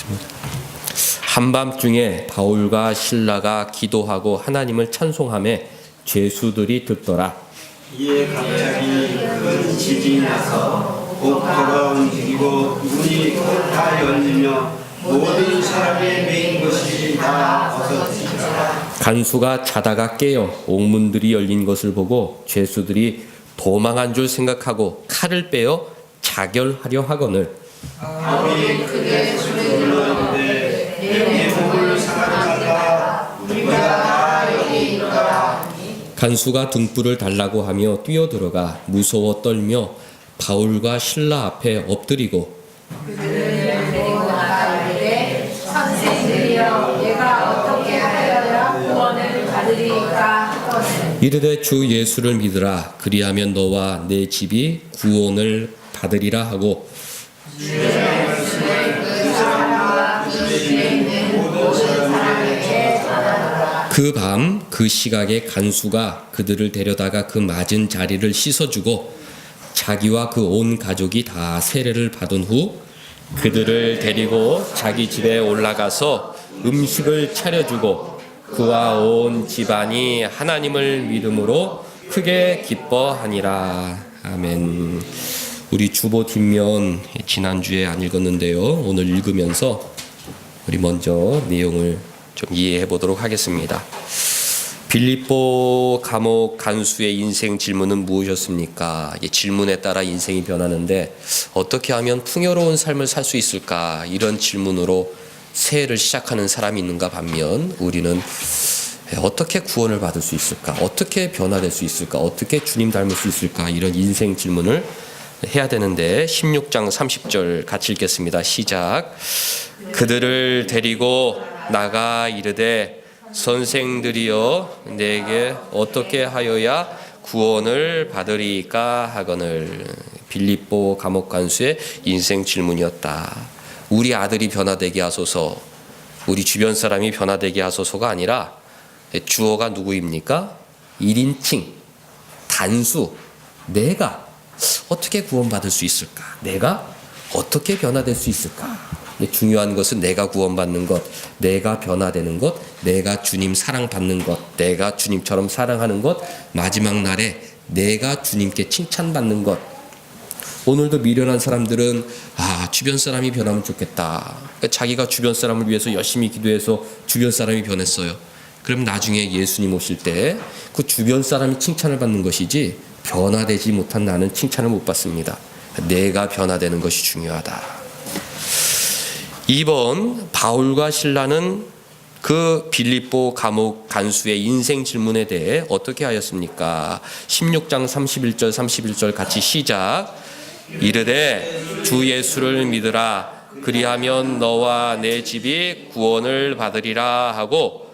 기도하겠습니다. 한밤중에 바울과 실라가 기도하고 하나님을 찬송하며 죄수들이 듣더라. 이에 갑자기 큰 지진이 나서 폭포가 움직이고 문이 다 열리며 모든 사람이 메인 것이 다 벗어지더라. 간수가 자다가 깨어 옥문들이 열린 것을 보고 죄수들이 도망한 줄 생각하고 칼을 빼어 자결하려 하거늘 아버지 크게 소리를 내 몸을 사랑하다 우리가 다 여기 있노라. 간수가 등불을 달라고 하며 뛰어들어가 무서워 떨며 바울과 실라 앞에 엎드리고 그들을 데리고 나가 이르되 선생들이여 내가 어떻게 하여야 구원을 받으리까 하거늘 이르되 주 예수를 믿으라 그리하면 너와 내 집이 구원을 받으리라 하고 그 밤 그 시각에 간수가 그들을 데려다가 그 맞은 자리를 씻어주고 자기와 그 온 가족이 다 세례를 받은 후 그들을 데리고 자기 집에 올라가서 음식을 차려주고 그와 온 집안이 하나님을 믿음으로 크게 기뻐하니라. 아멘. 우리 주보 뒷면 지난주에 안 읽었는데요. 오늘 읽으면서 우리 먼저 내용을 좀 이해해 보도록 하겠습니다. 빌립보 감옥 간수의 인생 질문은 무엇이었습니까? 이 질문에 따라 인생이 변하는데 어떻게 하면 풍요로운 삶을 살 수 있을까? 이런 질문으로 새해를 시작하는 사람이 있는가 반면 우리는 어떻게 구원을 받을 수 있을까? 어떻게 변화될 수 있을까? 어떻게 주님 닮을 수 있을까? 이런 인생 질문을 해야 되는데 16장 30절 같이 읽겠습니다. 시작. 그들을 데리고 나가 이르되 선생들이여 내게 어떻게 하여야 구원을 받으리까 하거늘. 빌립보 감옥 간수의 인생 질문이었다. 우리 아들이 변화되게 하소서, 우리 주변 사람이 변화되게 하소서가 아니라 주어가 누구입니까? 1인칭 단수. 내가 어떻게 구원받을 수 있을까? 내가 어떻게 변화될 수 있을까? 중요한 것은 내가 구원받는 것, 내가 변화되는 것, 내가 주님 사랑받는 것, 내가 주님처럼 사랑하는 것, 마지막 날에 내가 주님께 칭찬받는 것. 오늘도 미련한 사람들은 주변 사람이 변하면 좋겠다. 자기가 주변 사람을 위해서 열심히 기도해서 주변 사람이 변했어요. 그럼 나중에 예수님 오실 때 그 주변 사람이 칭찬을 받는 것이지 변화되지 못한 나는 칭찬을 못 받습니다. 내가 변화되는 것이 중요하다. 2번 바울과 실라는 그 빌립보 감옥 간수의 인생 질문에 대해 어떻게 하였습니까? 16장 31절 같이 시작. 이르되 주 예수를 믿으라 그리하면 너와 내 집이 구원을 받으리라 하고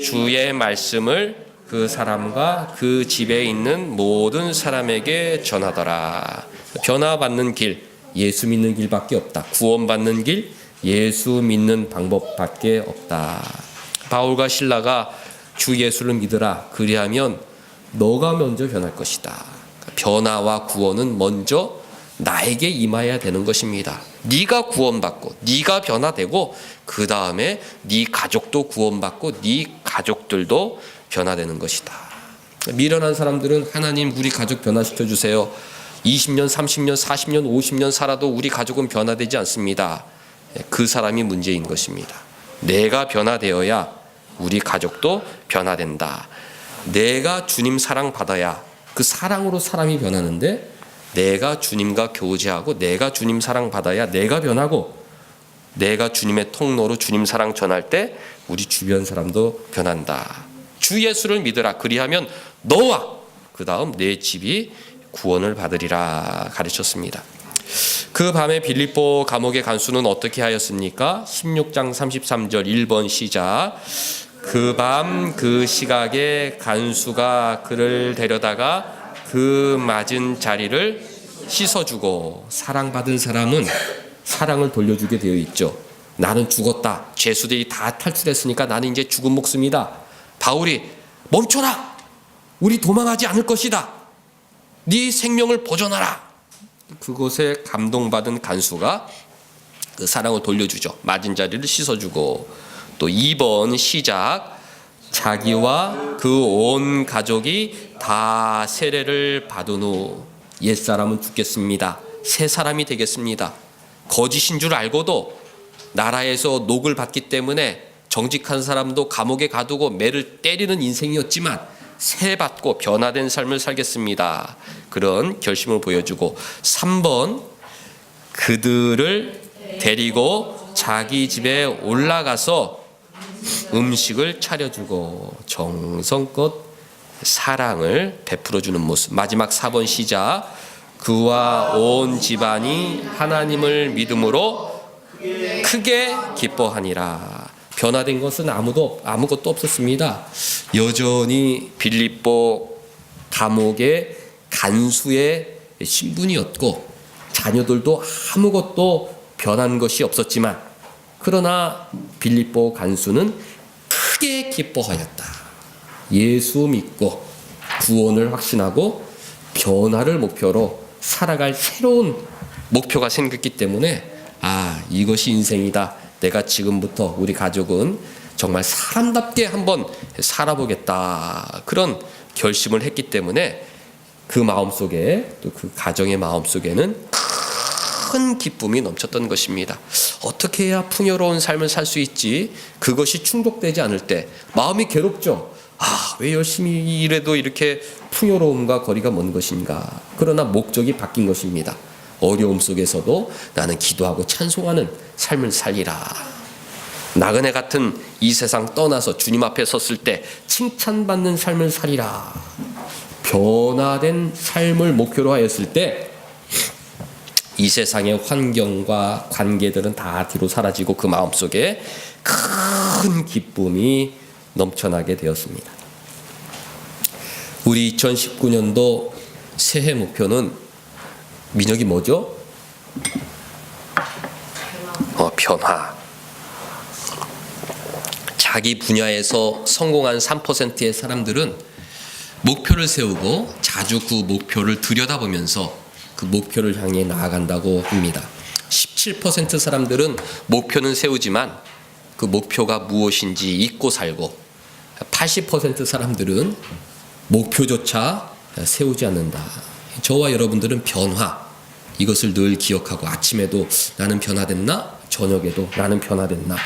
주의 말씀을 그 사람과 그 집에 있는 모든 사람에게 전하더라. 변화받는 길, 예수 믿는 길밖에 없다. 구원받는 길, 예수 믿는 방법밖에 없다. 바울과 실라가 주 예수를 믿으라 그리하면 너가 먼저 변할 것이다. 변화와 구원은 먼저 나에게 임해야 되는 것입니다. 네가 구원받고 네가 변화되고 그 다음에 네 가족도 구원받고 네 가족들도 변화되는 것이다. 미련한 사람들은 하나님 우리 가족 변화시켜 주세요. 20년, 30년, 40년, 50년 살아도 우리 가족은 변화되지 않습니다. 그 사람이 문제인 것입니다. 내가 변화되어야 우리 가족도 변화된다. 내가 주님 사랑 받아야 그 사랑으로 사람이 변하는데 내가 주님과 교제하고 내가 주님 사랑 받아야 내가 변하고 내가 주님의 통로로 주님 사랑 전할 때 우리 주변 사람도 변한다. 주 예수를 믿으라 그리하면 너와 그 다음 내 집이 구원을 받으리라 가르쳤습니다. 그 밤에 빌립보 감옥의 간수는 어떻게 하였습니까? 16장 33절 1번 시작. 그 밤 그 시각에 간수가 그를 데려다가 그 맞은 자리를 씻어주고. 사랑받은 사람은 사랑을 돌려주게 되어 있죠. 나는 죽었다. 죄수들이 다 탈출했으니까 나는 이제 죽은 목숨이다. 바울이 멈춰라. 우리 도망하지 않을 것이다. 네 생명을 보존하라. 그곳에 감동받은 간수가 그 사랑을 돌려주죠. 맞은 자리를 씻어주고. 또 2번 시작. 자기와 그 온 가족이 다 세례를 받은 후 옛사람은 죽겠습니다. 새 사람이 되겠습니다. 거짓인 줄 알고도 나라에서 녹을 받기 때문에 정직한 사람도 감옥에 가두고 매를 때리는 인생이었지만 새 받고 변화된 삶을 살겠습니다. 그런 결심을 보여주고 3번 그들을 데리고 자기 집에 올라가서 음식을 차려주고 정성껏 사랑을 베풀어주는 모습. 마지막 4번 시작. 그와 온 집안이 하나님을 믿음으로 크게 기뻐하니라. 변화된 것은 아무것도 없었습니다. 여전히 빌립보 감옥의 간수의 신분이었고 자녀들도 아무것도 변한 것이 없었지만 그러나 빌립보 간수는 크게 기뻐하였다. 예수 믿고 구원을 확신하고 변화를 목표로 살아갈 새로운 목표가 생겼기 때문에 이것이 인생이다. 내가 지금부터 우리 가족은 정말 사람답게 한번 살아보겠다. 그런 결심을 했기 때문에 그 마음속에 또 그 가정의 마음속에는 큰 기쁨이 넘쳤던 것입니다. 어떻게 해야 풍요로운 삶을 살 수 있지? 그것이 충족되지 않을 때 마음이 괴롭죠. 왜 열심히 일해도 이렇게 풍요로움과 거리가 먼 것인가? 그러나 목적이 바뀐 것입니다. 어려움 속에서도 나는 기도하고 찬송하는 삶을 살리라. 나그네 같은 이 세상 떠나서 주님 앞에 섰을 때 칭찬받는 삶을 살리라. 변화된 삶을 목표로 하였을 때 이 세상의 환경과 관계들은 다 뒤로 사라지고 그 마음속에 큰 기쁨이 넘쳐나게 되었습니다. 우리 2019년도 새해 목표는 민혁이 뭐죠? 변화. 자기 분야에서 성공한 3%의 사람들은 목표를 세우고 자주 그 목표를 들여다보면서 그 목표를 향해 나아간다고 합니다. 17% 사람들은 목표는 세우지만 그 목표가 무엇인지 잊고 살고 80% 사람들은 목표조차 세우지 않는다. 저와 여러분들은 변화, 이것을 늘 기억하고 아침에도 나는 변화됐나? 저녁에도 나는 변화됐나?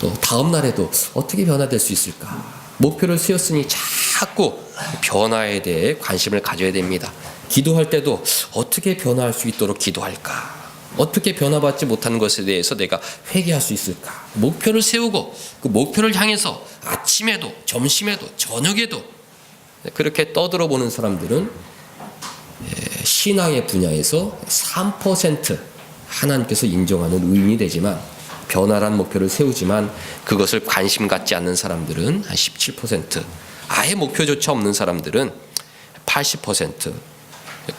또 다음 날에도 어떻게 변화될 수 있을까? 목표를 세웠으니 자꾸 변화에 대해 관심을 가져야 됩니다. 기도할 때도 어떻게 변화할 수 있도록 기도할까? 어떻게 변화받지 못한 것에 대해서 내가 회개할 수 있을까? 목표를 세우고 그 목표를 향해서 아침에도 점심에도 저녁에도 그렇게 떠들어 보는 사람들은 신앙의 분야에서 3% 하나님께서 인정하는 의인이 되지만 변화란 목표를 세우지만 그것을 관심 갖지 않는 사람들은 한 17%, 아예 목표조차 없는 사람들은 80%,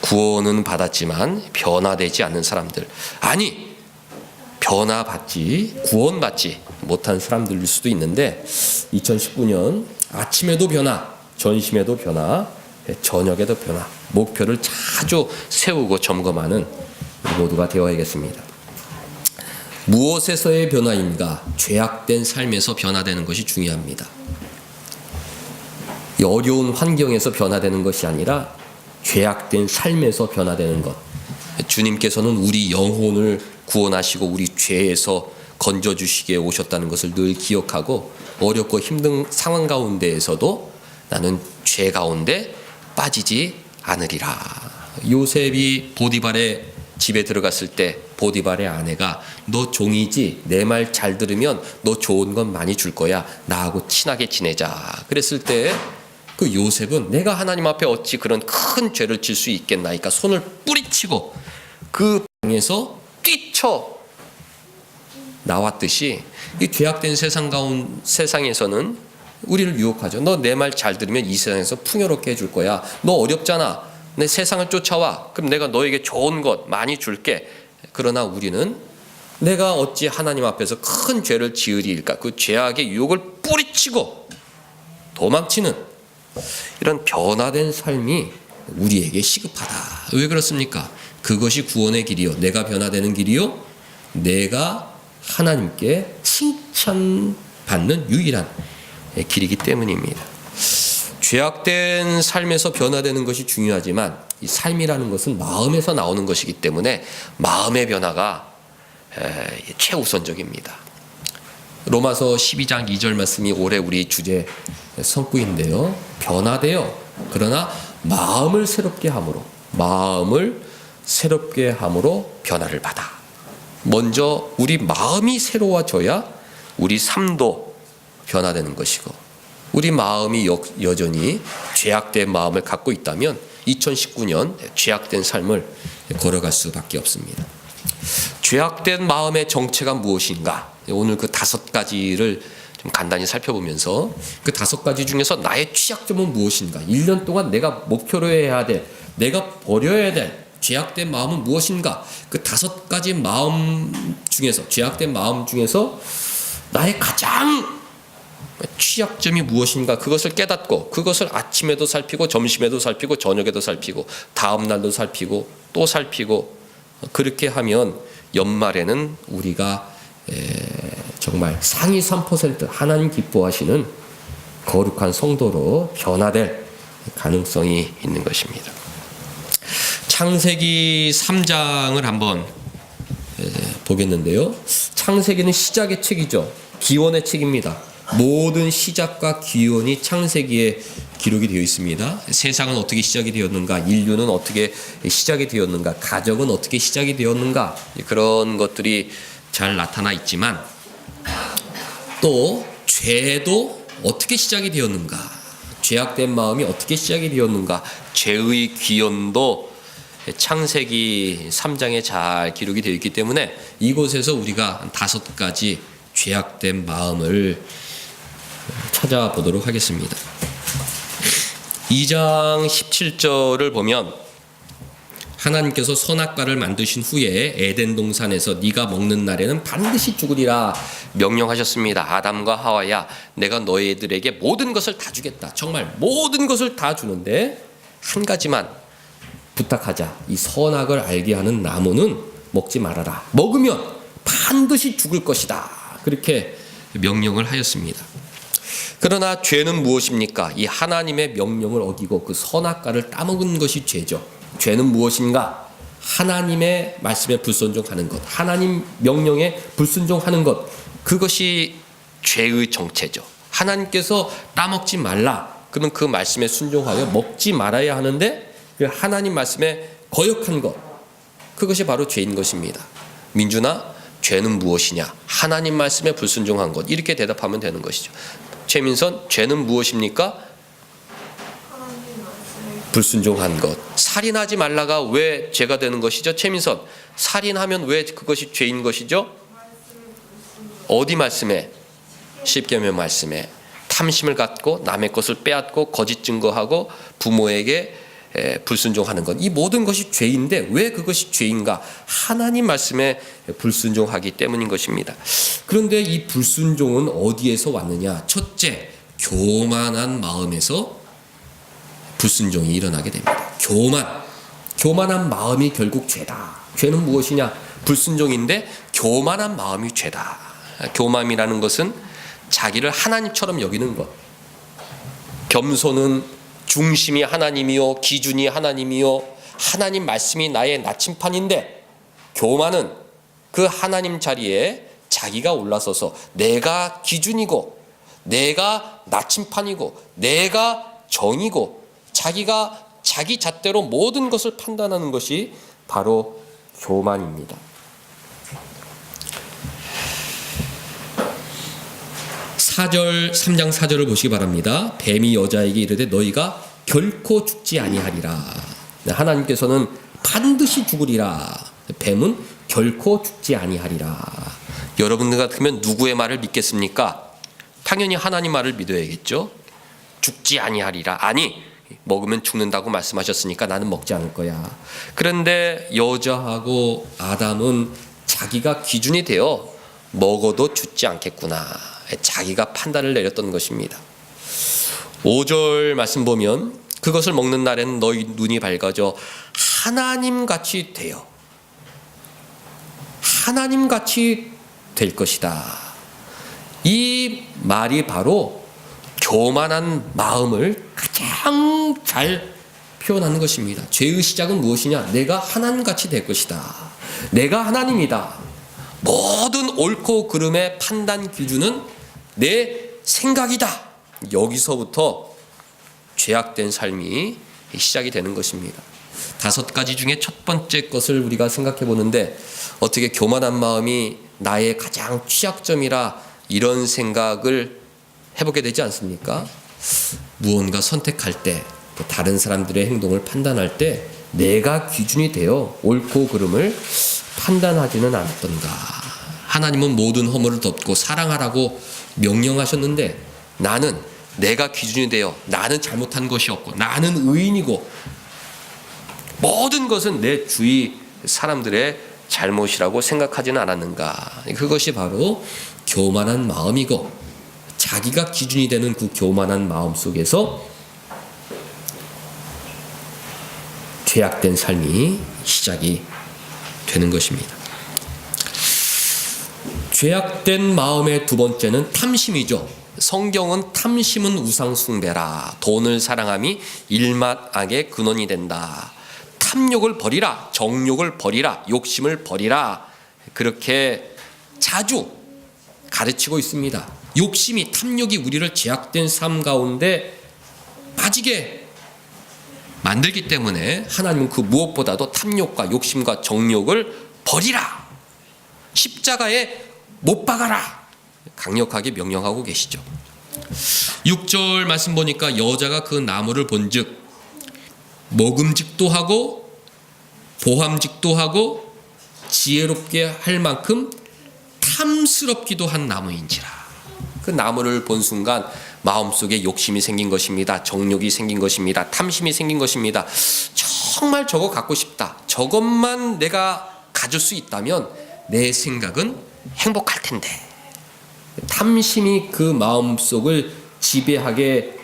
구원은 받았지만 변화되지 않는 사람들, 아니 변화받지 구원받지 못한 사람들일 수도 있는데 2019년 아침에도 변화, 점심에도 변화, 저녁에도 변화, 목표를 자주 세우고 점검하는 모두가 되어야겠습니다. 무엇에서의 변화인가? 죄악된 삶에서 변화되는 것이 중요합니다. 어려운 환경에서 변화되는 것이 아니라 죄악된 삶에서 변화되는 것. 주님께서는 우리 영혼을 구원하시고 우리 죄에서 건져주시기에 오셨다는 것을 늘 기억하고 어렵고 힘든 상황 가운데에서도 나는 죄 가운데 빠지지 않으리라. 요셉이 보디발의 집에 들어갔을 때 보디발의 아내가 너 종이지 내 말 잘 들으면 너 좋은 건 많이 줄 거야. 나하고 친하게 지내자. 그랬을 때 그 요셉은 내가 하나님 앞에 어찌 그런 큰 죄를 질 수 있겠나이까 손을 뿌리치고 그 방에서 뛰쳐 나왔듯이 이 죄악된 세상에서는 우리를 유혹하죠. 너 내 말 잘 들으면 이 세상에서 풍요롭게 해줄 거야. 너 어렵잖아. 내 세상을 쫓아와. 그럼 내가 너에게 좋은 것 많이 줄게. 그러나 우리는 내가 어찌 하나님 앞에서 큰 죄를 지으리일까? 그 죄악의 유혹을 뿌리치고 도망치는 이런 변화된 삶이 우리에게 시급하다. 왜 그렇습니까? 그것이 구원의 길이요. 내가 변화되는 길이요. 내가 하나님께 칭찬받는 유일한 길이기 때문입니다. 죄악된 삶에서 변화되는 것이 중요하지만 이 삶이라는 것은 마음에서 나오는 것이기 때문에 마음의 변화가 최우선적입니다. 로마서 12장 2절 말씀이 올해 우리 주제 성구인데요. 변화되어 그러나 마음을 새롭게 함으로 변화를 받아. 먼저 우리 마음이 새로워져야 우리 삶도 변화되는 것이고, 우리 마음이 여전히 죄악된 마음을 갖고 있다면 2019년 죄악된 삶을 걸어갈 수밖에 없습니다. 죄악된 마음의 정체가 무엇인가? 오늘 그 5가지를 좀 간단히 살펴보면서 그 5가지 중에서 나의 취약점은 무엇인가? 1년 동안 내가 목표로 해야 될, 내가 버려야 될 죄악된 마음은 무엇인가? 그 5가지 마음 중에서, 죄악된 마음 중에서 나의 가장 취약점이 무엇인가? 그것을 깨닫고 그것을 아침에도 살피고 점심에도 살피고 저녁에도 살피고 다음 날도 살피고 또 살피고, 그렇게 하면 연말에는 우리가 정말 상위 3% 하나님 기뻐하시는 거룩한 성도로 변화될 가능성이 있는 것입니다. 창세기 3장을 한번 보겠는데요. 창세기는 시작의 책이죠. 기원의 책입니다. 모든 시작과 기원이 창세기에 기록이 되어 있습니다. 세상은 어떻게 시작이 되었는가, 인류는 어떻게 시작이 되었는가, 가정은 어떻게 시작이 되었는가, 그런 것들이 잘 나타나 있지만 또 죄도 어떻게 시작이 되었는가, 죄악된 마음이 어떻게 시작이 되었는가, 죄의 기원도 창세기 3장에 잘 기록이 되어 있기 때문에 이곳에서 우리가 5가지 죄악된 마음을 찾아보도록 하겠습니다. 2장 17절을 보면 하나님께서 선악과를 만드신 후에 에덴 동산에서 네가 먹는 날에는 반드시 죽으리라 명령하셨습니다. 아담과 하와야, 내가 너희들에게 모든 것을 다 주겠다. 정말 모든 것을 다 주는데 한 가지만 부탁하자. 이 선악을 알게 하는 나무는 먹지 말아라. 먹으면 반드시 죽을 것이다. 그렇게 명령을 하였습니다. 그러나 죄는 무엇입니까? 이 하나님의 명령을 어기고 그 선악과를 따먹은 것이 죄죠. 죄는 무엇인가? 하나님의 말씀에 불순종하는 것, 하나님 명령에 불순종하는 것, 그것이 죄의 정체죠. 하나님께서 따먹지 말라, 그러면 그 말씀에 순종하여 먹지 말아야 하는데 그 하나님 말씀에 거역한 것, 그것이 바로 죄인 것입니다. 민준아, 죄는 무엇이냐? 하나님 말씀에 불순종한 것, 이렇게 대답하면 되는 것이죠. 최민선, 죄는 무엇입니까? 불순종한 것. 살인하지 말라가 왜 죄가 되는 것이죠? 최민선, 살인하면 왜 그것이 죄인 것이죠? 어디 말씀에? 십계명 말씀에. 탐심을 갖고 남의 것을 빼앗고 거짓 증거하고 부모에게 불순종하는 것, 이 모든 것이 죄인데 왜 그것이 죄인가? 하나님 말씀에 불순종하기 때문인 것입니다. 그런데 이 불순종은 어디에서 왔느냐? 첫째, 교만한 마음에서 불순종이 일어나게 됩니다. 교만한 마음이 결국 죄다. 죄는 무엇이냐? 불순종인데 교만한 마음이 죄다. 교만이라는 것은 자기를 하나님처럼 여기는 것. 겸손은 중심이 하나님이요, 기준이 하나님이요, 하나님 말씀이 나의 나침판인데, 교만은 그 하나님 자리에 자기가 올라서서 내가 기준이고 내가 나침판이고 내가 정이고 자기가 자기 잣대로 모든 것을 판단하는 것이 바로 교만입니다. (4절) 3장 4절을 보시기 바랍니다. 뱀이 여자에게 이르되 너희가 결코 죽지 아니하리라. 하나님께서는 반드시 죽으리라. 뱀은 결코 죽지 아니하리라. 여러분들 같으면 누구의 말을 믿겠습니까? 당연히 하나님 말을 믿어야겠죠. 죽지 아니하리라. 아니, 먹으면 죽는다고 말씀하셨으니까 나는 먹지 않을 거야. 그런데 여자하고 아담은 자기가 기준이 되어 먹어도 죽지 않겠구나, 자기가 판단을 내렸던 것입니다. 5절 말씀 보면 그것을 먹는 날에는 너희 눈이 밝아져 하나님같이 되어, 하나님같이 될 것이다. 이 말이 바로 교만한 마음을 가장 잘 표현하는 것입니다. 죄의 시작은 무엇이냐? 내가 하나님같이 될 것이다. 내가 하나님이다. 모든 옳고 그름의 판단 기준은 내 생각이다. 여기서부터 죄악된 삶이 시작이 되는 것입니다. 5가지 중에 첫 번째 것을 우리가 생각해 보는데, 어떻게 교만한 마음이 나의 가장 취약점이라 이런 생각을 해보게 되지 않습니까? 무언가 선택할 때, 또 다른 사람들의 행동을 판단할 때 내가 기준이 되어 옳고 그름을 판단하지는 않던가. 하나님은 모든 허물을 덮고 사랑하라고 명령하셨는데, 나는 내가 기준이 되어 나는 잘못한 것이 없고 나는 의인이고 모든 것은 내 주위 사람들의 잘못이라고 생각하지는 않았는가. 그것이 바로 교만한 마음이고, 자기가 기준이 되는 그 교만한 마음 속에서 죄악된 삶이 시작이 되는 것입니다. 죄악된 마음의 두 번째는 탐심이죠. 성경은 탐심은 우상숭배라, 돈을 사랑함이 일만악의 근원이 된다. 탐욕을 버리라, 정욕을 버리라, 욕심을 버리라, 그렇게 자주 가르치고 있습니다. 욕심이, 탐욕이 우리를 죄악된 삶 가운데 빠지게 만들기 때문에 하나님은 그 무엇보다도 탐욕과 욕심과 정욕을 버리라, 십자가에 못 박아라, 강력하게 명령하고 계시죠. 6절 말씀 보니까 여자가 그 나무를 본즉 먹음직도 하고 보함직도 하고 지혜롭게 할 만큼 탐스럽기도 한 나무인지라. 그 나무를 본 순간 마음속에 욕심이 생긴 것입니다. 정욕이 생긴 것입니다. 탐심이 생긴 것입니다. 정말 저거 갖고 싶다. 저것만 내가 가질 수 있다면 내 생각은 행복할 텐데. 탐심이 그 마음속을 지배하게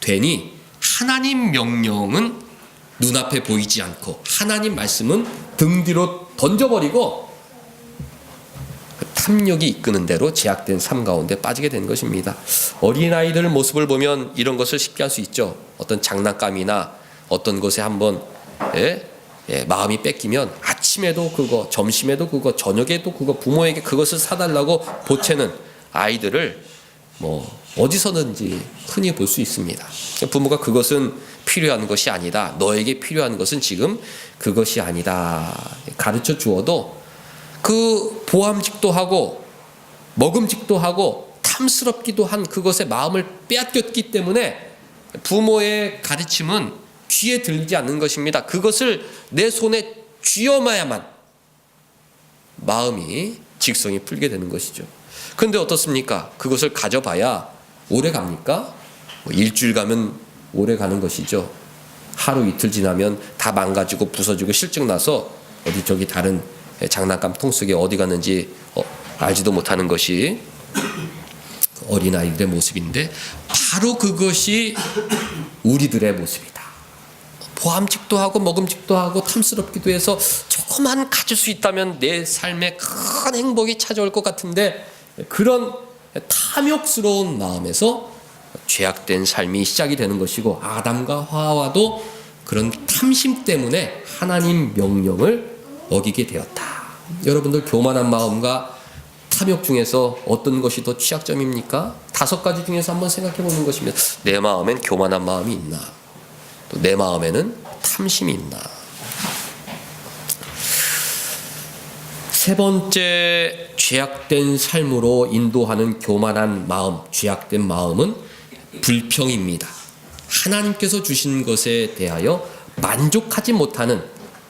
되니 하나님 명령은 눈앞에 보이지 않고 하나님 말씀은 등 뒤로 던져버리고 탐욕이 이끄는 대로 제약된 삶 가운데 빠지게 된 것입니다. 어린아이들 모습을 보면 이런 것을 쉽게 할 수 있죠. 어떤 장난감이나 어떤 것에 한번 마음이 뺏기면 아침에도 그거, 점심에도 그거, 저녁에도 그거, 부모에게 그것을 사달라고 보채는 아이들을 어디서든지 흔히 볼 수 있습니다. 부모가 그것은 필요한 것이 아니다, 너에게 필요한 것은 지금 그것이 아니다 가르쳐 주어도 그 보암직도 하고 먹음직도 하고 탐스럽기도 한 그것의 마음을 빼앗겼기 때문에 부모의 가르침은 귀에 들리지 않는 것입니다. 그것을 내 손에 쥐어마야만 마음이 직성이 풀게 되는 것이죠. 그런데 어떻습니까? 그것을 가져봐야 오래 갑니까? 일주일 가면 오래 가는 것이죠. 하루 이틀 지나면 다 망가지고 부서지고 실증 나서 어디 저기 다른 장난감 통 속에 어디 갔는지 알지도 못하는 것이 어린아이들의 모습인데, 바로 그것이 우리들의 모습이다. 보암직도 하고 먹음직도 하고 탐스럽기도 해서 조금만 가질 수 있다면 내 삶에 큰 행복이 찾아올 것 같은데, 그런 탐욕스러운 마음에서 죄악된 삶이 시작이 되는 것이고, 아담과 하와도 그런 탐심 때문에 하나님 명령을 어기게 되었다. 여러분들 교만한 마음과 탐욕 중에서 어떤 것이 더 취약점입니까? 5가지 중에서 한번 생각해 보는 것입니다. 내 마음엔 교만한 마음이 있나? 또 내 마음에는 탐심이 있나? 세 번째 죄악된 삶으로 인도하는 교만한 마음, 죄악된 마음은 불평입니다. 하나님께서 주신 것에 대하여 만족하지 못하는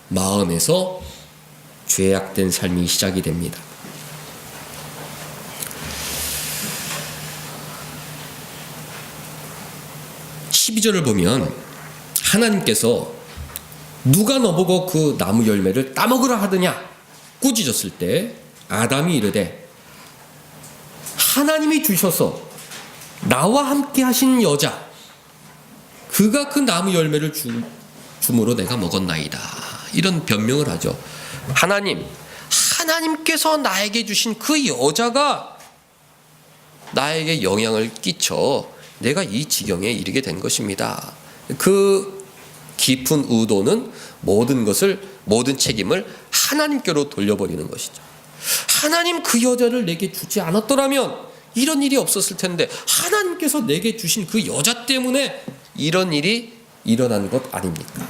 마음에서 죄악된 삶이 시작이 됩니다. 12절을 보면 하나님께서 누가 너보고 그 나무 열매를 따먹으라 하더냐 꾸짖었을 때 아담이 이르되 하나님이 주셔서 나와 함께 하신 여자 그가 그 나무 열매를 줌으로 내가 먹었나이다. 이런 변명을 하죠. 하나님 하나님께서 나에게 주신 그 여자가 나에게 영향을 끼쳐 내가 이 지경에 이르게 된 것입니다. 그 깊은 의도는 모든 책임을 하나님께로 돌려버리는 것이죠. 하나님 그 여자를 내게 주지 않았더라면 이런 일이 없었을 텐데, 하나님께서 내게 주신 그 여자 때문에 이런 일이 일어난 것 아닙니까?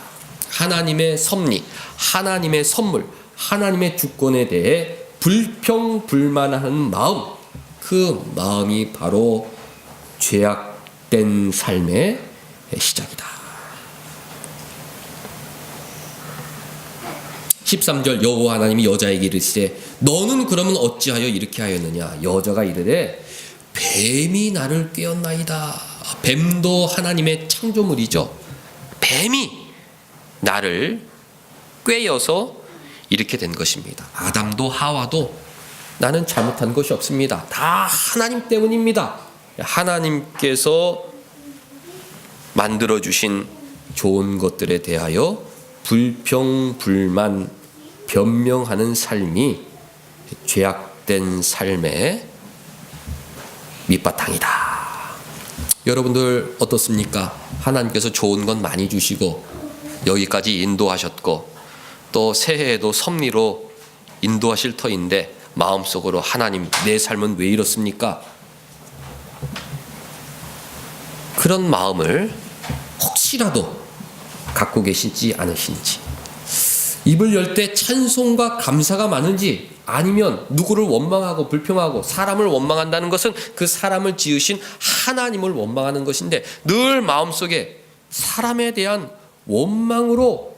하나님의 섭리, 하나님의 선물, 하나님의 주권에 대해 불평불만하는 마음, 그 마음이 바로 죄악된 삶의 시작이다. 13절 여호와 하나님이 여자에게 이르시되 너는 그러면 어찌하여 이렇게 하였느냐? 여자가 이르되 뱀이 나를 꿰었나이다. 뱀도 하나님의 창조물이죠. 뱀이 나를 꿰어서 이렇게 된 것입니다. 아담도 하와도 나는 잘못한 것이 없습니다. 다 하나님 때문입니다. 하나님께서 만들어주신 좋은 것들에 대하여 불평불만 변명하는 삶이 죄악된 삶의 밑바탕이다. 여러분들 어떻습니까? 하나님께서 좋은 건 많이 주시고 여기까지 인도하셨고 또 새해에도 섭리로 인도하실 터인데 마음속으로 하나님 내 삶은 왜 이렇습니까? 그런 마음을 혹시라도 갖고 계시지 않으신지, 입을 열 때 찬송과 감사가 많은지, 아니면 누구를 원망하고 불평하고 사람을 원망한다는 것은 그 사람을 지으신 하나님을 원망하는 것인데 늘 마음속에 사람에 대한 원망으로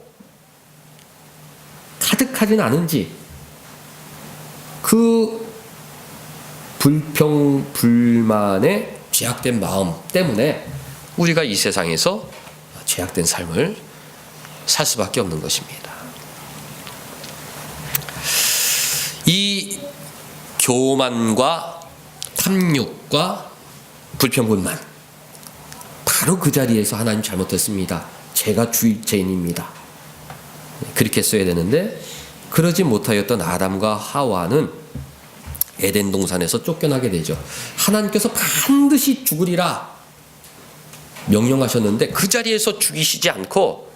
가득하진 않은지, 그 불평 불만의 죄악된 마음 때문에 우리가 이 세상에서 죄악된 삶을 살 수밖에 없는 것입니다. 이 교만과 탐욕과 불평불만, 바로 그 자리에서 하나님 잘못했습니다. 제가 죄인입니다. 그렇게 써야 되는데 그러지 못하였던 아담과 하와는 에덴 동산에서 쫓겨나게 되죠. 하나님께서 반드시 죽으리라 명령하셨는데 그 자리에서 죽이시지 않고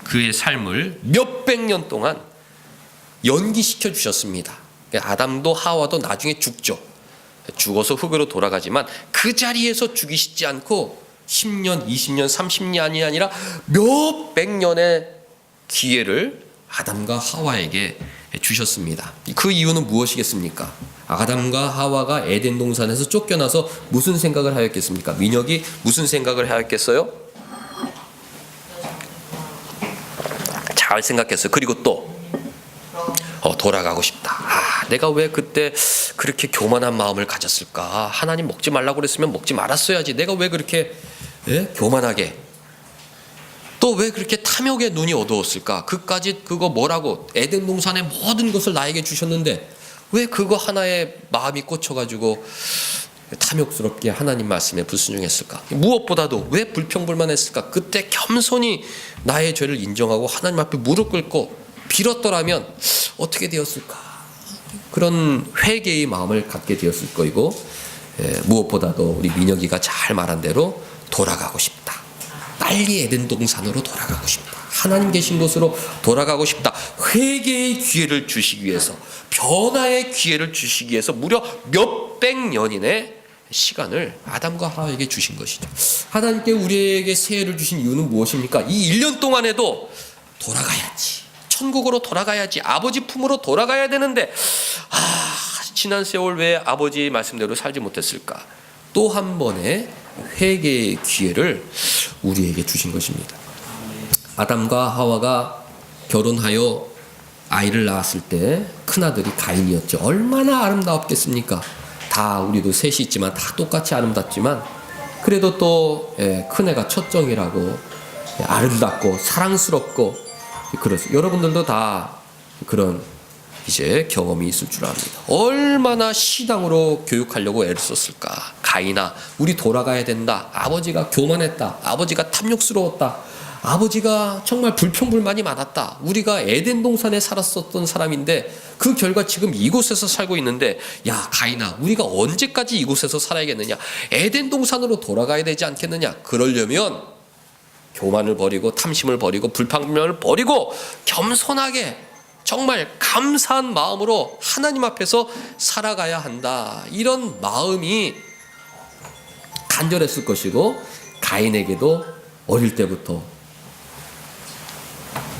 그의 삶을 몇백 년 동안 연기시켜 주셨습니다. 아담도 하와도 나중에 죽죠. 죽어서 흙으로 돌아가지만 그 자리에서 죽이시지 않고 10년, 20년, 30년이 아니라 몇백 년의 기회를 아담과 하와에게 주셨습니다. 그 이유는 무엇이겠습니까? 아담과 하와가 에덴 동산에서 쫓겨나서 무슨 생각을 하였겠습니까? 민혁이 무슨 생각을 하였겠어요? 잘 생각했어요. 그리고 또 돌아가고 싶다. 내가 왜 그때 그렇게 교만한 마음을 가졌을까? 하나님 먹지 말라고 그랬으면 먹지 말았어야지. 내가 왜 그렇게 교만하게, 또 왜 그렇게 탐욕의 눈이 어두웠을까? 그까짓 그거 뭐라고 에덴 동산의 모든 것을 나에게 주셨는데 왜 그거 하나에 마음이 꽂혀가지고 탐욕스럽게 하나님 말씀에 불순종했을까? 무엇보다도 왜 불평불만했을까? 그때 겸손히 나의 죄를 인정하고 하나님 앞에 무릎 꿇고 빌었더라면 어떻게 되었을까? 그런 회개의 마음을 갖게 되었을 거이고, 무엇보다도 우리 민혁이가 잘 말한 대로 돌아가고 싶다. 빨리 에덴 동산으로 돌아가고 싶다. 하나님 계신 곳으로 돌아가고 싶다. 회개의 기회를 주시기 위해서, 변화의 기회를 주시기 위해서 무려 몇백 년인의 시간을 아담과 하와에게 주신 것이죠. 하나님께 우리에게 새해를 주신 이유는 무엇입니까? 이 1년 동안에도 돌아가야지, 천국으로 돌아가야지, 아버지 품으로 돌아가야 되는데 지난 세월 왜 아버지 말씀대로 살지 못했을까? 또 한 번의 회개의 기회를 우리에게 주신 것입니다. 아담과 하와가 결혼하여 아이를 낳았을 때 큰아들이 가인이었죠. 얼마나 아름다웠겠습니까? 다 우리도 셋이 있지만 다 똑같이 아름답지만 그래도 또 큰애가 첫정이라고 아름답고 사랑스럽고 그렇죠. 여러분들도 다 그런 이제 경험이 있을 줄 압니다. 얼마나 시당으로 교육하려고 애를 썼을까. 가인아, 우리 돌아가야 된다. 아버지가 교만했다. 아버지가 탐욕스러웠다. 아버지가 정말 불평불만이 많았다. 우리가 에덴 동산에 살았었던 사람인데 그 결과 지금 이곳에서 살고 있는데, 야 가인아, 우리가 언제까지 이곳에서 살아야겠느냐? 에덴 동산으로 돌아가야 되지 않겠느냐? 그러려면 교만을 버리고 탐심을 버리고 불평불만을 버리고 겸손하게 정말 감사한 마음으로 하나님 앞에서 살아가야 한다. 이런 마음이 간절했을 것이고, 가인에게도 어릴 때부터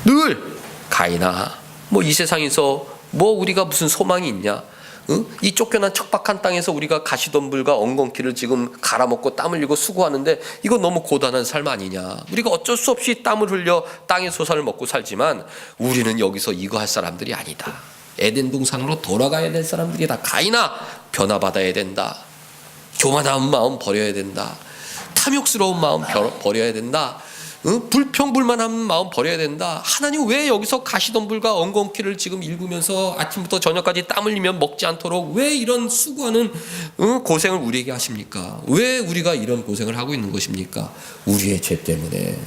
늘 가인아, 뭐 이 세상에서 뭐 우리가 무슨 소망이 있냐? 응? 이 쫓겨난 척박한 땅에서 우리가 가시덤불과 엉겅퀴를 지금 갈아먹고 땀 흘리고 수고하는데 이거 너무 고단한 삶 아니냐? 우리가 어쩔 수 없이 땀을 흘려 땅의 소산을 먹고 살지만 우리는 여기서 이거 할 사람들이 아니다. 에덴 동산으로 돌아가야 될 사람들이다. 가인아, 변화받아야 된다. 교만한 마음 버려야 된다. 탐욕스러운 마음 버려야 된다. 불평불만한 마음 버려야 된다. 하나님 왜 여기서 가시덤불과 엉겅퀴를 지금 읽으면서 아침부터 저녁까지 땀 흘리며 먹지 않도록 왜 이런 수고하는 고생을 우리에게 하십니까? 왜 우리가 이런 고생을 하고 있는 것입니까? 우리의 죄 때문에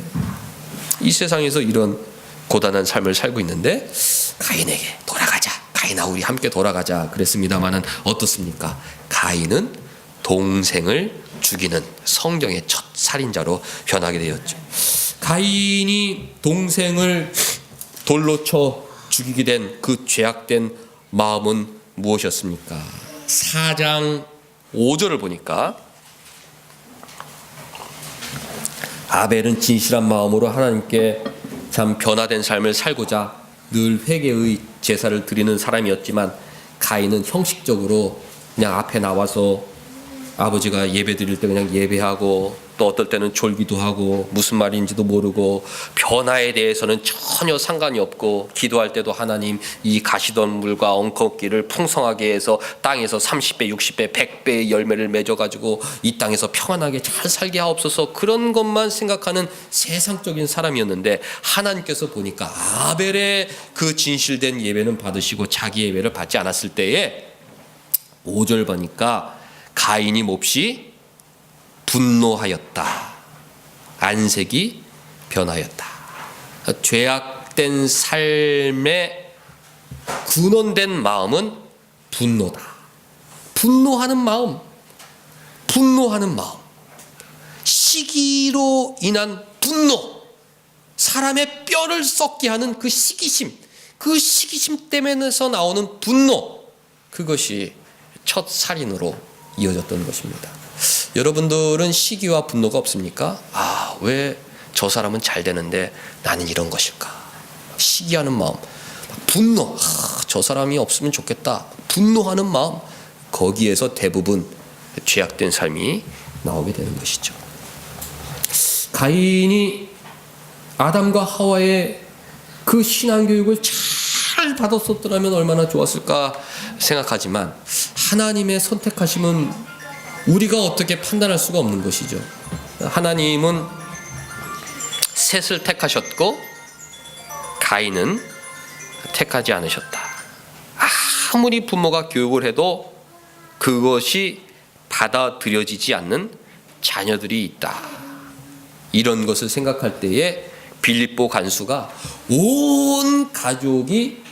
이 세상에서 이런 고단한 삶을 살고 있는데, 가인에게 돌아가자, 가인아 우리 함께 돌아가자 그랬습니다마는 어떻습니까? 가인은 동생을 죽이는 성경의 첫 살인자로 변하게 되었죠. 가인이 동생을 돌로 쳐 죽이게 된 그 죄악된 마음은 무엇이었습니까? 4장 5절을 보니까 아벨은 진실한 마음으로 하나님께 참 변화된 삶을 살고자 늘 회개의 제사를 드리는 사람이었지만, 가인은 형식적으로 그냥 앞에 나와서 아버지가 예배 드릴 때 그냥 예배하고, 또 어떨 때는 졸기도 하고, 무슨 말인지도 모르고, 변화에 대해서는 전혀 상관이 없고, 기도할 때도 하나님 이 가시덤불과 엉겅퀴를 풍성하게 해서 땅에서 30배, 60배, 100배의 열매를 맺어가지고 이 땅에서 평안하게 잘 살게 하옵소서, 그런 것만 생각하는 세상적인 사람이었는데, 하나님께서 보니까 아벨의 그 진실된 예배는 받으시고 자기 예배를 받지 않았을 때에 5절 보니까 가인이 몹시 분노하였다. 안색이 변하였다. 죄악된 삶에 근원된 마음은 분노다. 분노하는 마음, 시기로 인한 분노, 사람의 뼈를 썩게 하는 그 시기심, 그 시기심 때문에서 나오는 분노, 그것이 첫 살인으로 이어졌던 것입니다. 여러분들은 시기와 분노가 없습니까? 아, 왜 저 사람은 잘 되는데 나는 이런 것일까? 시기하는 마음, 분노, 저 사람이 없으면 좋겠다. 분노하는 마음, 거기에서 대부분 죄악된 삶이 나오게 되는 것이죠. 가인이 아담과 하와의 그 신앙교육을 잘 받았었더라면 얼마나 좋았을까 생각하지만, 하나님의 선택하심은 우리가 어떻게 판단할 수가 없는 것이죠. 하나님은 셋을 택하셨고 가인은 택하지 않으셨다. 아무리 부모가 교육을 해도 그것이 받아들여지지 않는 자녀들이 있다. 이런 것을 생각할 때에 빌립보 간수가 온 가족이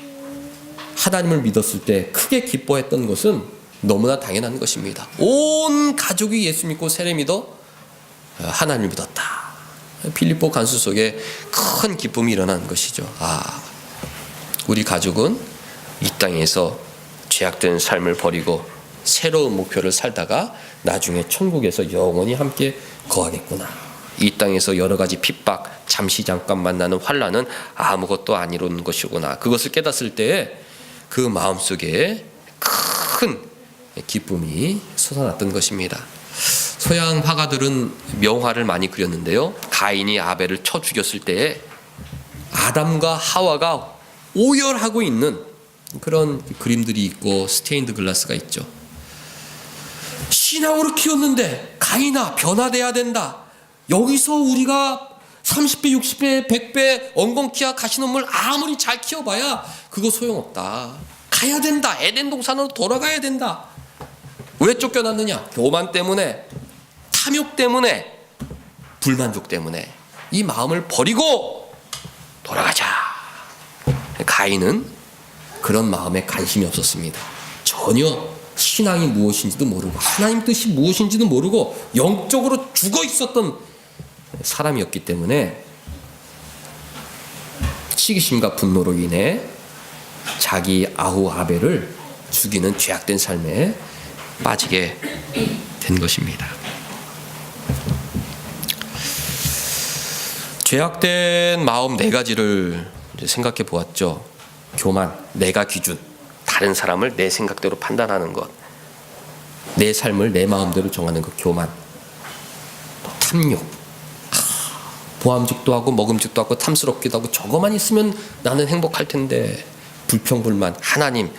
하나님을 믿었을 때 크게 기뻐했던 것은 너무나 당연한 것입니다. 온 가족이 예수 믿고 세례 믿어 하나님을 믿었다. 빌립보 간수 속에 큰 기쁨이 일어난 것이죠. 아, 우리 가족은 이 땅에서 죄악된 삶을 버리고 새로운 목표를 살다가 나중에 천국에서 영원히 함께 거하겠구나. 이 땅에서 여러 가지 핍박, 잠시 잠깐 만나는 환난은 아무것도 아니라는 것이구나. 그것을 깨닫을 때에 그 마음속에 큰 기쁨이 솟아났던 것입니다. 서양 화가들은 명화를 많이 그렸는데요, 가인이 아벨을 쳐 죽였을 때에 아담과 하와가 오열하고 있는 그런 그림들이 있고 스테인드 글라스가 있죠. 신앙으로 키웠는데 가인아 변화돼야 된다. 여기서 우리가 30배, 60배, 100배 엉겅퀴와 가시덤불 아무리 잘 키워봐야 그거 소용없다. 가야 된다. 에덴 동산으로 돌아가야 된다. 왜 쫓겨났느냐? 교만 때문에, 탐욕 때문에, 불만족 때문에. 이 마음을 버리고 돌아가자. 가인은 그런 마음에 관심이 없었습니다. 전혀 신앙이 무엇인지도 모르고 하나님 뜻이 무엇인지도 모르고 영적으로 죽어 있었던 사람이었기 때문에 시기심과 분노로 인해 자기 아우 아벨을 죽이는 죄악된 삶에 빠지게 된 것입니다. 죄악된 마음 네 가지를 생각해 보았죠. 교만, 내가 기준, 다른 사람을 내 생각대로 판단하는 것, 내 삶을 내 마음대로 정하는 것, 교만, 또 탐욕, 보암직도 하고 먹음직도 하고 탐스럽기도 하고 저거만 있으면 나는 행복할 텐데, 불평불만, 하나님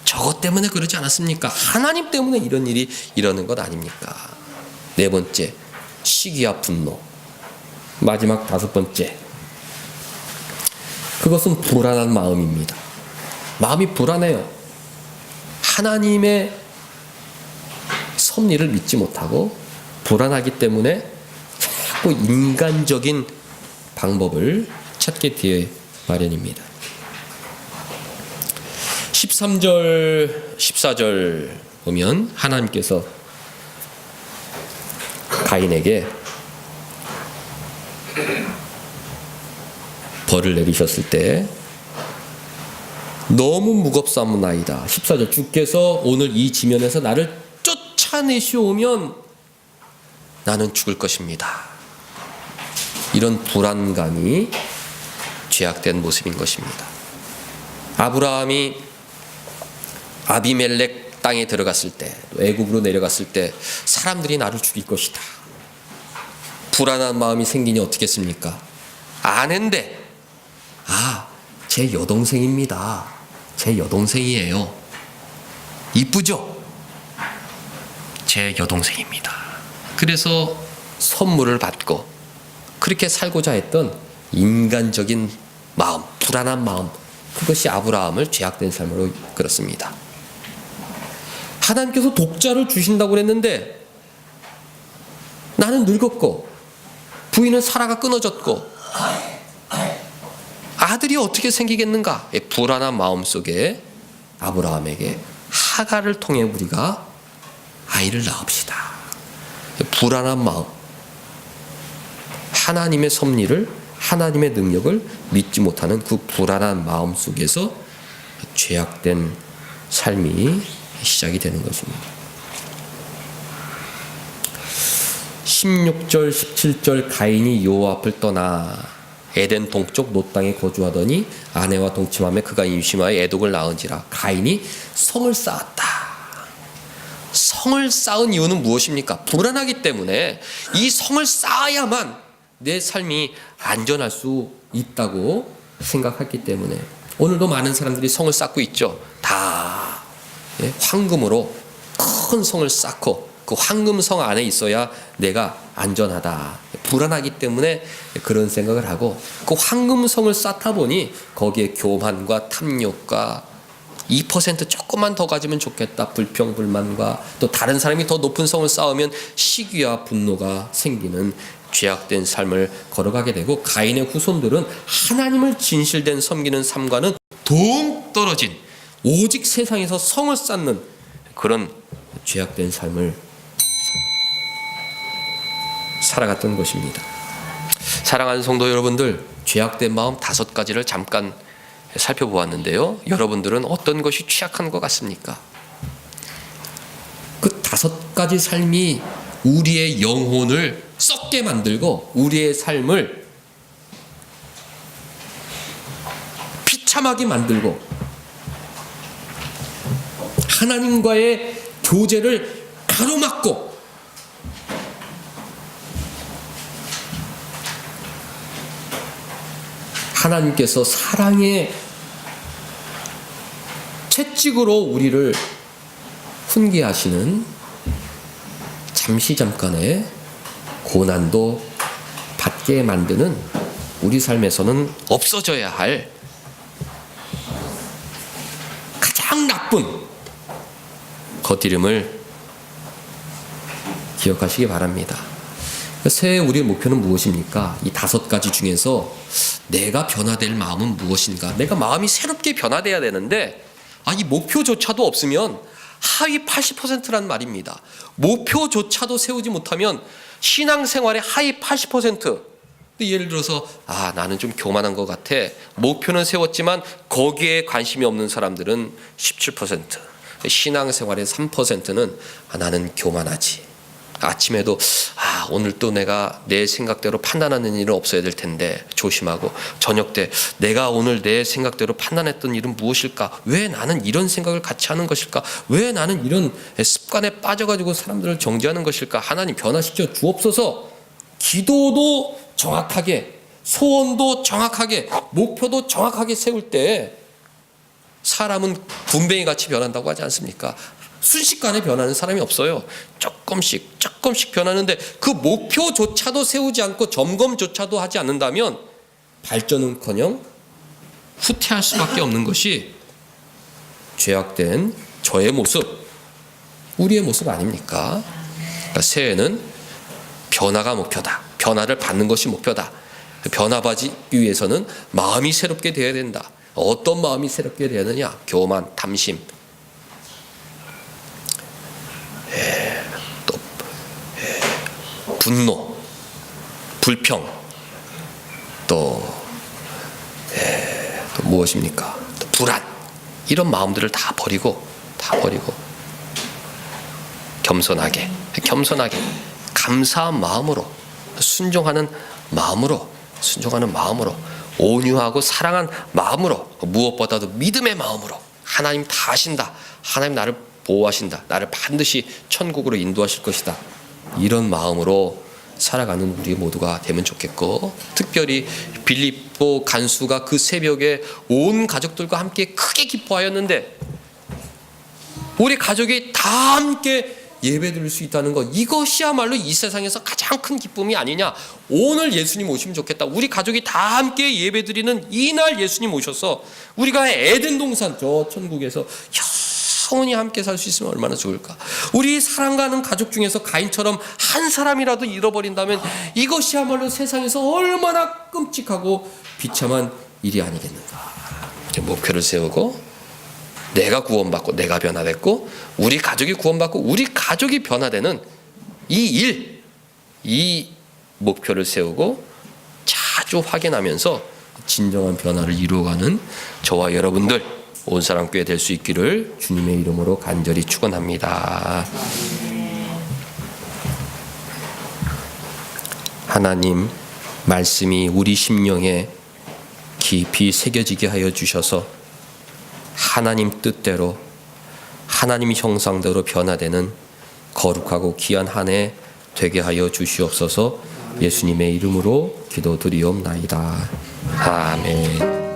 저것 때문에 그러지 않았습니까? 하나님 때문에 이런 일이 일어나는 것 아닙니까? 네 번째, 시기와 분노. 마지막 다섯 번째, 그것은 불안한 마음입니다. 마음이 불안해요. 하나님의 섭리를 믿지 못하고 불안하기 때문에 자꾸 인간적인 방법을 찾게 되어 마련입니다. 13절, 14절 보면 하나님께서 가인에게 벌을 내리셨을 때 너무 무겁사옵나이다. 14절, 주께서 오늘 이 지면에서 나를 쫓아내시오면 나는 죽을 것입니다. 이런 불안감이 죄악된 모습인 것입니다. 아브라함이 아비멜렉 땅에 들어갔을 때, 애굽으로 내려갔을 때 사람들이 나를 죽일 것이다. 불안한 마음이 생기니 어떻겠습니까? 아는데, 제 여동생입니다. 제 여동생이에요. 이쁘죠? 제 여동생입니다. 그래서 선물을 받고 그렇게 살고자 했던 인간적인 마음, 불안한 마음, 그것이 아브라함을 죄악된 삶으로 이끌었습니다. 하나님께서 독자를 주신다고 그랬는데 나는 늙었고 부인은 사라가 끊어졌고 아들이 어떻게 생기겠는가? 불안한 마음 속에 아브라함에게 하갈을 통해 우리가 아이를 낳읍시다. 불안한 마음, 하나님의 섭리를, 하나님의 능력을 믿지 못하는 그 불안한 마음 속에서 죄악된 삶이 시작이 되는 것입니다. 16절, 17절, 가인이 여호와 앞을 떠나 에덴 동쪽 롯 땅에 거주하더니 아내와 동침하며 그가 임신하여 에독을 낳은지라. 가인이 성을 쌓았다. 성을 쌓은 이유는 무엇입니까? 불안하기 때문에 이 성을 쌓아야만 내 삶이 안전할 수 있다고 생각했기 때문에. 오늘도 많은 사람들이 성을 쌓고 있죠. 다 황금으로 큰 성을 쌓고 그 황금성 안에 있어야 내가 안전하다. 불안하기 때문에 그런 생각을 하고 그 황금성을 쌓다 보니 거기에 교만과 탐욕과 2% 조금만 더 가지면 좋겠다. 불평불만과 또 다른 사람이 더 높은 성을 쌓으면 시기와 분노가 생기는 죄악된 삶을 걸어가게 되고, 가인의 후손들은 하나님을 진실된 섬기는 삶과는 동 떨어진 오직 세상에서 성을 쌓는 그런 죄악된 삶을 살아갔던 것입니다. 사랑하는 성도 여러분들, 죄악된 마음 5가지를 잠깐 살펴보았는데요. 여러분들은 어떤 것이 취약한 것 같습니까? 그 5가지 삶이 우리의 영혼을 썩게 만들고 우리의 삶을 비참하게 만들고 하나님과의 교제를 가로막고 하나님께서 사랑의 채찍으로 우리를 훈계하시는 잠시 잠깐의 고난도 받게 만드는 우리 삶에서는 없어져야 할 가장 나쁜 겉이름을 기억하시기 바랍니다. 새해 우리의 목표는 무엇입니까? 이 5가지 중에서 내가 변화될 마음은 무엇인가? 내가 마음이 새롭게 변화돼야 되는데 이 목표조차도 없으면 하위 80%란 말입니다. 목표조차도 세우지 못하면 신앙생활의 하위 80%. 예를 들어서 나는 좀 교만한 것 같아. 목표는 세웠지만 거기에 관심이 없는 사람들은 17%. 신앙생활의 3%는 나는 교만하지. 아침에도 오늘 또 내가 내 생각대로 판단하는 일은 없어야 될 텐데 조심하고, 저녁 때 내가 오늘 내 생각대로 판단했던 일은 무엇일까? 왜 나는 이런 생각을 같이 하는 것일까? 왜 나는 이런 습관에 빠져가지고 사람들을 정죄하는 것일까? 하나님 변화시켜 주옵소서. 기도도 정확하게, 소원도 정확하게, 목표도 정확하게 세울 때 사람은 군뱅이 같이 변한다고 하지 않습니까? 순식간에 변하는 사람이 없어요. 조금씩 변하는데 그 목표조차도 세우지 않고 점검조차도 하지 않는다면 발전은커녕 후퇴할 수밖에 없는 것이 죄악된 저의 모습, 우리의 모습 아닙니까? 그러니까 새해는 변화가 목표다. 변화를 받는 것이 목표다. 변화받기 위해서는 마음이 새롭게 되어야 된다. 어떤 마음이 새롭게 되어야 되느냐? 교만, 탐심, 분노, 불평, 또 무엇입니까? 또 불안, 이런 마음들을 다 버리고 겸손하게 감사한 마음으로, 순종하는 마음으로, 온유하고 사랑한 마음으로, 무엇보다도 믿음의 마음으로, 하나님 다 아신다, 하나님 나를 보호하신다, 나를 반드시 천국으로 인도하실 것이다, 이런 마음으로 살아가는 우리 모두가 되면 좋겠고, 특별히 빌립보 간수가 그 새벽에 온 가족들과 함께 크게 기뻐하였는데 우리 가족이 다 함께 예배드릴 수 있다는 것, 이것이야말로 이 세상에서 가장 큰 기쁨이 아니냐. 오늘 예수님 오시면 좋겠다. 우리 가족이 다 함께 예배드리는 이날 예수님 오셔서 우리가 에덴 동산 저 천국에서 영원히 함께 살 수 있으면 얼마나 좋을까. 우리 사랑하는 가족 중에서 가인처럼 한 사람이라도 잃어버린다면 이것이야말로 세상에서 얼마나 끔찍하고 비참한 일이 아니겠는가. 목표를 세우고 내가 구원받고 내가 변화됐고 우리 가족이 구원받고 우리 가족이 변화되는 이 목표를 세우고 자주 확인하면서 진정한 변화를 이루어가는 저와 여러분들 온사랑교회 될 수 있기를 주님의 이름으로 간절히 축원합니다. 하나님 말씀이 우리 심령에 깊이 새겨지게 하여 주셔서 하나님 뜻대로 하나님 형상대로 변화되는 거룩하고 귀한 한 해 되게 하여 주시옵소서. 예수님의 이름으로 기도드리옵나이다. 아멘.